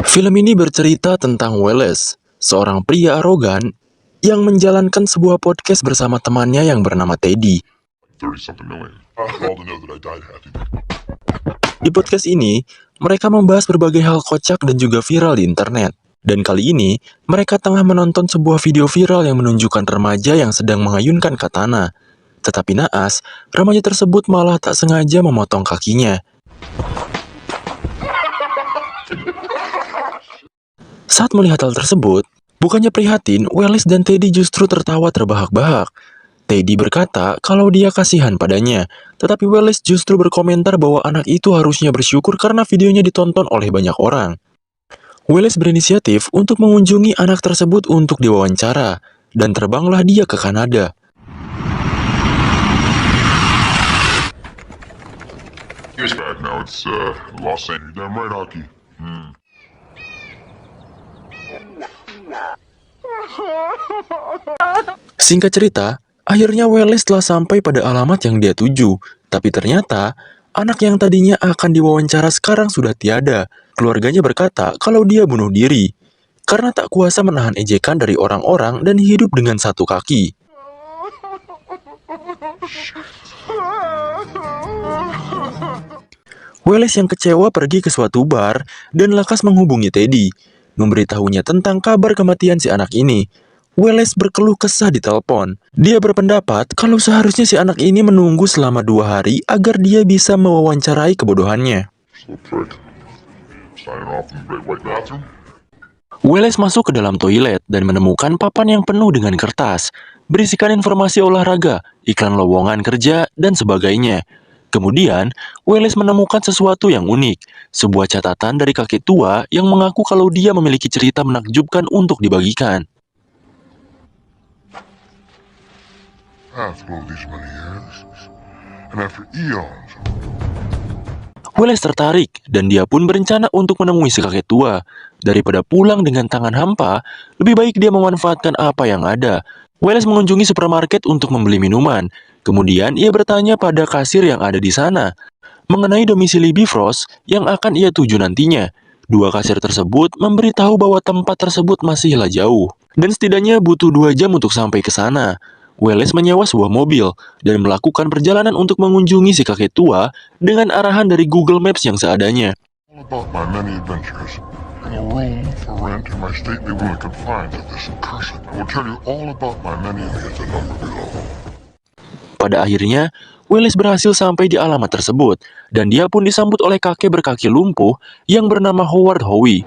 Film ini bercerita tentang Wallace, seorang pria arogan yang menjalankan sebuah podcast bersama temannya yang bernama Teddy. Di podcast ini, mereka membahas berbagai hal kocak dan juga viral di internet. Dan kali ini, mereka tengah menonton sebuah video viral yang menunjukkan remaja yang sedang mengayunkan katana. Tetapi naas, remaja tersebut malah tak sengaja memotong kakinya. Saat melihat hal tersebut, bukannya prihatin, Wallace dan Teddy justru tertawa terbahak-bahak. Teddy berkata kalau dia kasihan padanya, tetapi Wallace justru berkomentar bahwa anak itu harusnya bersyukur karena videonya ditonton oleh banyak orang. Wallace berinisiatif untuk mengunjungi anak tersebut untuk diwawancara, dan terbanglah dia ke Kanada. Here's back now. It's Los Angeles. Damn right, hockey. Singkat cerita, akhirnya Wallace telah sampai pada alamat yang dia tuju. Tapi ternyata, anak yang tadinya akan diwawancara sekarang sudah tiada. Keluarganya berkata kalau dia bunuh diri, karena tak kuasa menahan ejekan dari orang-orang dan hidup dengan satu kaki. Wallace yang kecewa pergi ke suatu bar dan lekas menghubungi Teddy, memberitahunya tentang kabar kematian si anak ini. Wallace berkeluh kesah di telepon. Dia berpendapat kalau seharusnya si anak ini menunggu selama 2 hari agar dia bisa mewawancarai kebodohannya. Wallace masuk ke dalam toilet dan menemukan papan yang penuh dengan kertas, berisikan informasi olahraga, iklan lowongan kerja, dan sebagainya. Kemudian, Wallace menemukan sesuatu yang unik, sebuah catatan dari kakek tua yang mengaku kalau dia memiliki cerita menakjubkan untuk dibagikan. Wallace tertarik, dan dia pun berencana untuk menemui si kakek tua. Daripada pulang dengan tangan hampa, lebih baik dia memanfaatkan apa yang ada. Wallace mengunjungi supermarket untuk membeli minuman. Kemudian ia bertanya pada kasir yang ada di sana mengenai domisili Bifrost yang akan ia tuju nantinya. Dua kasir tersebut memberitahu bahwa tempat tersebut masihlah jauh, dan setidaknya butuh 2 jam untuk sampai ke sana. Wallace menyewa sebuah mobil dan melakukan perjalanan untuk mengunjungi si kakek tua dengan arahan dari Google Maps yang seadanya. Pada akhirnya, Wallace berhasil sampai di alamat tersebut, dan dia pun disambut oleh kakek berkaki lumpuh yang bernama Howard Howie.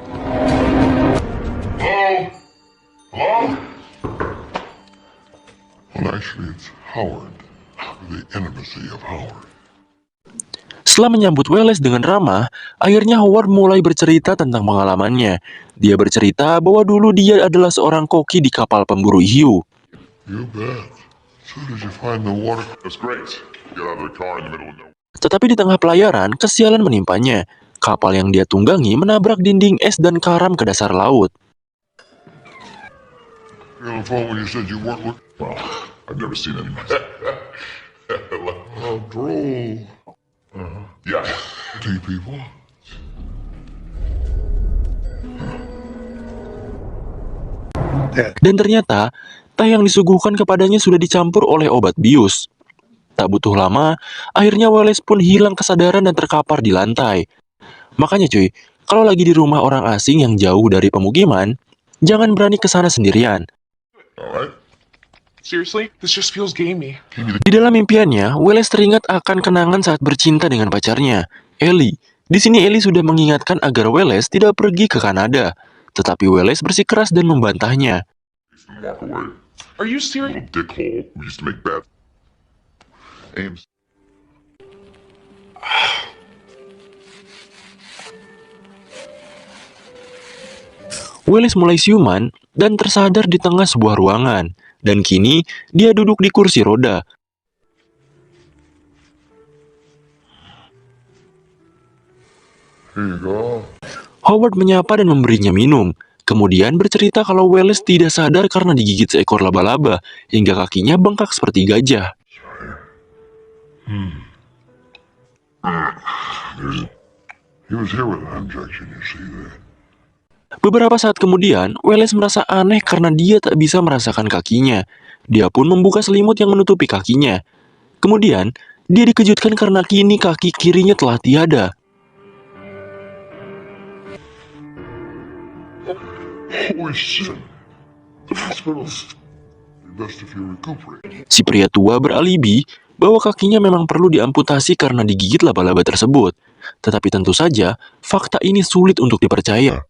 Setelah menyambut Wallace dengan ramah, akhirnya Howard mulai bercerita tentang pengalamannya. Dia bercerita bahwa dulu dia adalah seorang koki di kapal pemburu hiu. Tetapi di tengah pelayaran, kesialan menimpanya. Kapal yang dia tunggangi menabrak dinding es dan karam ke dasar laut. Dan ternyata, teh yang disuguhkan kepadanya sudah dicampur oleh obat bius. Tak butuh lama, akhirnya Wallace pun hilang kesadaran dan terkapar di lantai. Makanya cuy, kalau lagi di rumah orang asing yang jauh dari pemukiman, jangan berani ke sana sendirian. Seriously? This just feels gamey. Di dalam mimpiannya, Wallace teringat akan kenangan saat bercinta dengan pacarnya, Ellie. Di sini Ellie sudah mengingatkan agar Wallace tidak pergi ke Kanada. Tetapi Wallace bersikeras dan membantahnya. Are you serious? Dickhole who used to make bad aims. Wallace mulai siuman dan tersadar di tengah sebuah ruangan. Dan kini, dia duduk di kursi roda. Here you go. Howard menyapa dan memberinya minum. Kemudian bercerita kalau Wallace tidak sadar karena digigit seekor laba-laba, hingga kakinya bengkak seperti gajah. He was here with an injection, you see that? Beberapa saat kemudian, Wallace merasa aneh karena dia tak bisa merasakan kakinya. Dia pun membuka selimut yang menutupi kakinya. Kemudian, dia dikejutkan karena kini kaki kirinya telah tiada. Holy shit! The hospital's... Best if you recuperate. Si pria tua beralibi bahwa kakinya memang perlu diamputasi karena digigit laba-laba tersebut. Tetapi tentu saja, fakta ini sulit untuk dipercaya.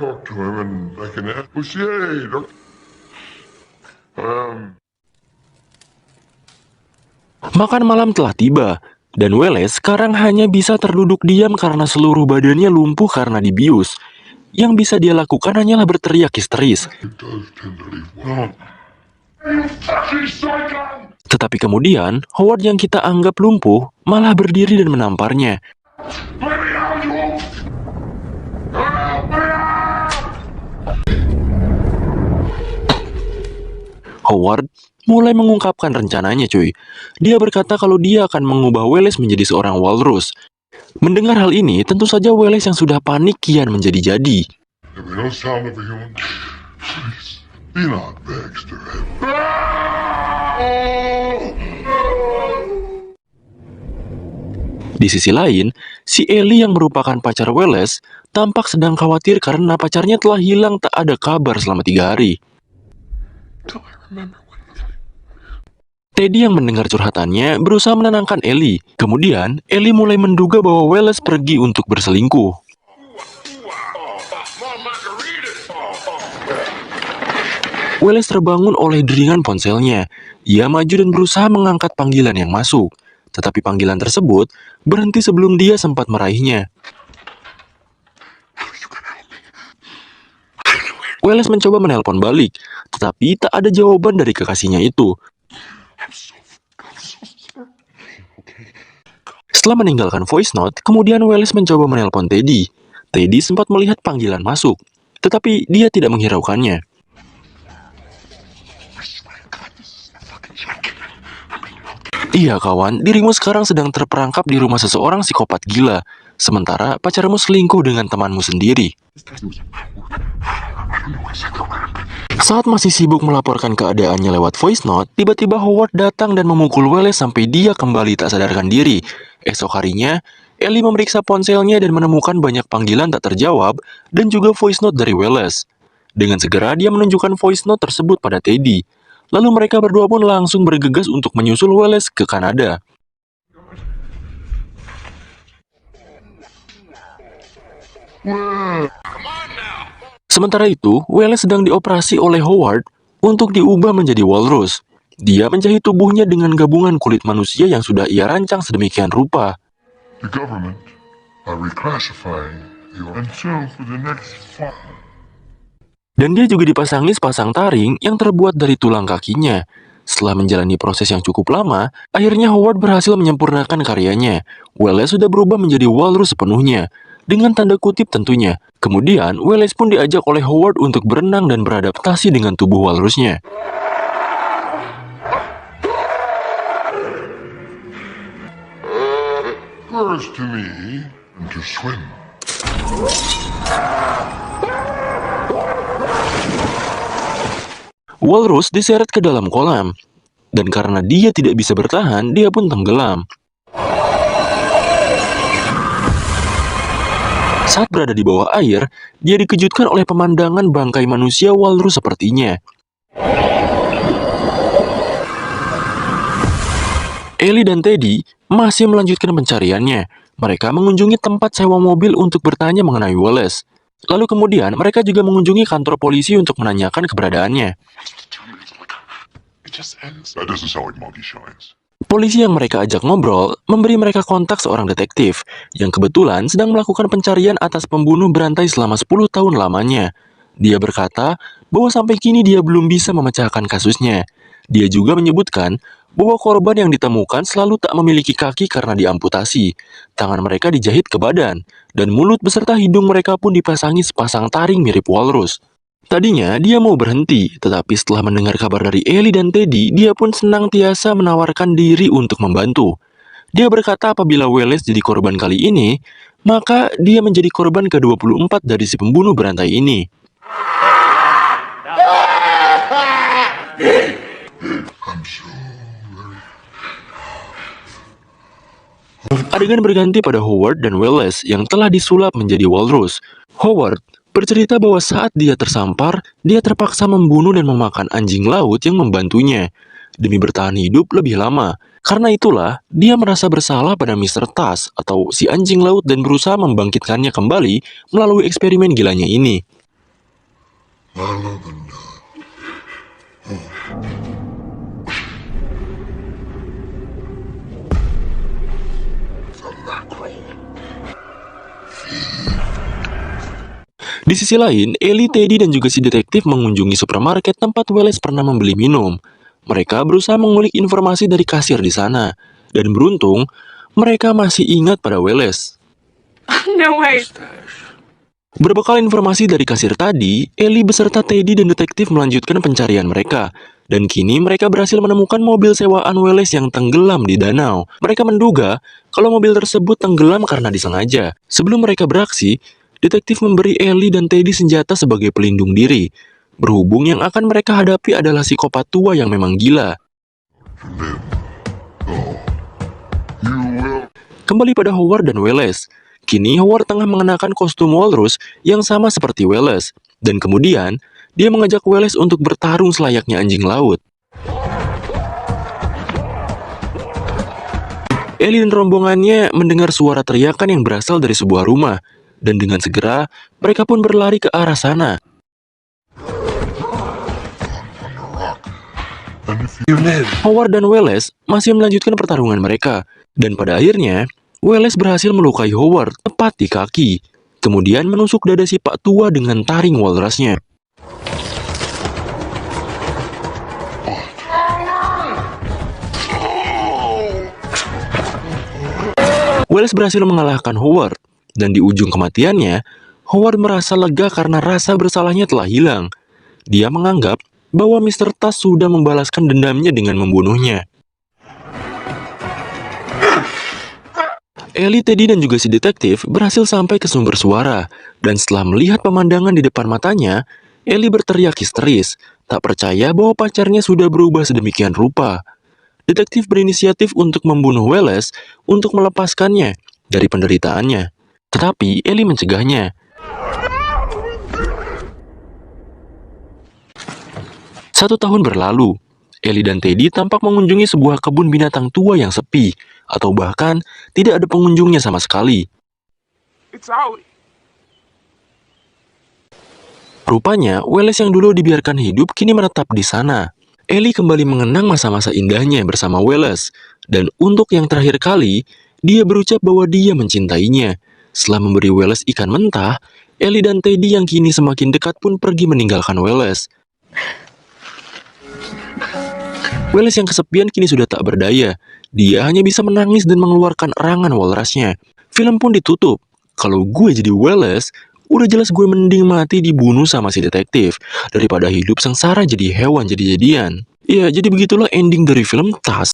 Talk to him and I can ask. Yay! Makan malam telah tiba, dan Wallace sekarang hanya bisa terduduk diam karena seluruh badannya lumpuh karena dibius. Yang bisa dia lakukan hanyalah berteriak histeris. It does tend to leave well. You fucking psycho! Tetapi kemudian, Howard yang kita anggap lumpuh malah berdiri dan menamparnya. Let me out, you old... Help me out! Howard mulai mengungkapkan rencananya, cuy. Dia berkata kalau dia akan mengubah Wallace menjadi seorang walrus. Mendengar hal ini, tentu saja Wallace yang sudah panik kian menjadi-jadi. There'll be no sound of a human. Please, be not Baxter. Di sisi lain, si Ellie yang merupakan pacar Wallace tampak sedang khawatir karena pacarnya telah hilang tak ada kabar selama 3 hari. Till I remember what... Teddy yang mendengar curhatannya berusaha menenangkan Ellie. Kemudian, Ellie mulai menduga bahwa Wallace pergi untuk berselingkuh. Wallace terbangun oleh deringan ponselnya. Ia maju dan berusaha mengangkat panggilan yang masuk. Tetapi panggilan tersebut berhenti sebelum dia sempat meraihnya. Wallace mencoba menelpon balik, tetapi tak ada jawaban dari kekasihnya itu. Setelah meninggalkan voice note, kemudian Wallace mencoba menelpon Teddy. Teddy sempat melihat panggilan masuk, tetapi dia tidak menghiraukannya. Iya kawan, dirimu sekarang sedang terperangkap di rumah seseorang psikopat gila, sementara pacarmu selingkuh dengan temanmu sendiri. Saat masih sibuk melaporkan keadaannya lewat voice note, tiba-tiba Howard datang dan memukul Wallace sampai dia kembali tak sadarkan diri. Esok harinya, Ellie memeriksa ponselnya dan menemukan banyak panggilan tak terjawab dan juga voice note dari Wallace. Dengan segera dia menunjukkan voice note tersebut pada Teddy. Lalu mereka berdua pun langsung bergegas untuk menyusul Wallace ke Kanada. Sementara itu, Wallace sedang dioperasi oleh Howard untuk diubah menjadi walrus. Dia menjahit tubuhnya dengan gabungan kulit manusia yang sudah ia rancang sedemikian rupa. The government are reclassifying you until for the next 5. Dan dia juga dipasangi sepasang taring yang terbuat dari tulang kakinya. Setelah menjalani proses yang cukup lama, akhirnya Howard berhasil menyempurnakan karyanya. Wallace sudah berubah menjadi walrus sepenuhnya. Dengan tanda kutip tentunya. Kemudian, Wallace pun diajak oleh Howard untuk berenang dan beradaptasi dengan tubuh walrusnya. First to me, and to swim. Walrus diseret ke dalam kolam. Dan karena dia tidak bisa bertahan, dia pun tenggelam. Saat berada di bawah air, dia dikejutkan oleh pemandangan bangkai manusia walrus sepertinya. Ellie dan Teddy masih melanjutkan pencariannya. Mereka mengunjungi tempat sewa mobil untuk bertanya mengenai Wallace. Lalu kemudian mereka juga mengunjungi kantor polisi untuk menanyakan keberadaannya. It just ends. That doesn't sound like monkey shines. Polisi yang mereka ajak ngobrol memberi mereka kontak seorang detektif yang kebetulan sedang melakukan pencarian atas pembunuh berantai selama 10 tahun lamanya. Dia berkata bahwa sampai kini dia belum bisa memecahkan kasusnya. Dia juga menyebutkan bahwa korban yang ditemukan selalu tak memiliki kaki karena diamputasi. Tangan mereka dijahit ke badan, dan mulut beserta hidung mereka pun dipasangi sepasang taring mirip walrus. Tadinya dia mau berhenti, tetapi setelah mendengar kabar dari Ellie dan Teddy, dia pun senantiasa menawarkan diri untuk membantu. Dia berkata apabila Wallace jadi korban kali ini, maka dia menjadi korban ke-24 dari si pembunuh berantai ini. I'm so Adegan berganti pada Howard dan Wallace yang telah disulap menjadi walrus. Howard bercerita bahwa saat dia tersampar, dia terpaksa membunuh dan memakan anjing laut yang membantunya demi bertahan hidup lebih lama. Karena itulah, dia merasa bersalah pada Mr. Tas atau si anjing laut dan berusaha membangkitkannya kembali melalui eksperimen gilanya ini. Lala the Nut. The mackerel. Di sisi lain, Ellie, Teddy, dan juga si detektif mengunjungi supermarket tempat Wallace pernah membeli minum. Mereka berusaha mengulik informasi dari kasir di sana. Dan beruntung, mereka masih ingat pada Wallace. No way. Berbekal informasi dari kasir tadi, Ellie beserta Teddy dan detektif melanjutkan pencarian mereka. Dan kini mereka berhasil menemukan mobil sewaan Wallace yang tenggelam di danau. Mereka menduga kalau mobil tersebut tenggelam karena disengaja. Sebelum mereka beraksi, detektif memberi Ellie dan Teddy senjata sebagai pelindung diri. Berhubung yang akan mereka hadapi adalah psikopat tua yang memang gila. Live. Oh. You will. Kembali pada Howard dan Wallace. Kini Howard tengah mengenakan kostum walrus yang sama seperti Wallace. Dan kemudian, dia mengajak Wallace untuk bertarung selayaknya anjing laut. Ellie dan rombongannya mendengar suara teriakan yang berasal dari sebuah rumah. Dan dengan segera, mereka pun berlari ke arah sana. And if you live. Howard dan Wallace masih melanjutkan pertarungan mereka. Dan pada akhirnya, Wallace berhasil melukai Howard tepat di kaki. Kemudian menusuk dada si pak tua dengan taring walrusnya. Wallace berhasil mengalahkan Howard. Dan di ujung kematiannya, Howard merasa lega karena rasa bersalahnya telah hilang. Dia menganggap bahwa Mr. Tas sudah membalaskan dendamnya dengan membunuhnya. Ellie, Teddy, dan juga si detektif berhasil sampai ke sumber suara. Dan setelah melihat pemandangan di depan matanya, Ellie berteriak histeris, tak percaya bahwa pacarnya sudah berubah sedemikian rupa. Detektif berinisiatif untuk membunuh Wallace untuk melepaskannya dari penderitaannya. Tetapi Ellie mencegahnya. 1 tahun berlalu, Ellie dan Teddy tampak mengunjungi sebuah kebun binatang tua yang sepi, atau bahkan tidak ada pengunjungnya sama sekali. It's Ollie. Rupanya, Wallace yang dulu dibiarkan hidup kini menetap di sana. Ellie kembali mengenang masa-masa indahnya bersama Wallace, dan untuk yang terakhir kali, dia berucap bahwa dia mencintainya. Setelah memberi Wallace ikan mentah, Ellie dan Teddy yang kini semakin dekat pun pergi meninggalkan Wallace. Wallace yang kesepian kini sudah tak berdaya. Dia hanya bisa menangis dan mengeluarkan erangan walrusnya. Film pun ditutup. Kalau gue jadi Wallace, udah jelas gue mending mati dibunuh sama si detektif daripada hidup sengsara jadi hewan jadi-jadian. Ya, jadi begitulah ending dari film Tas.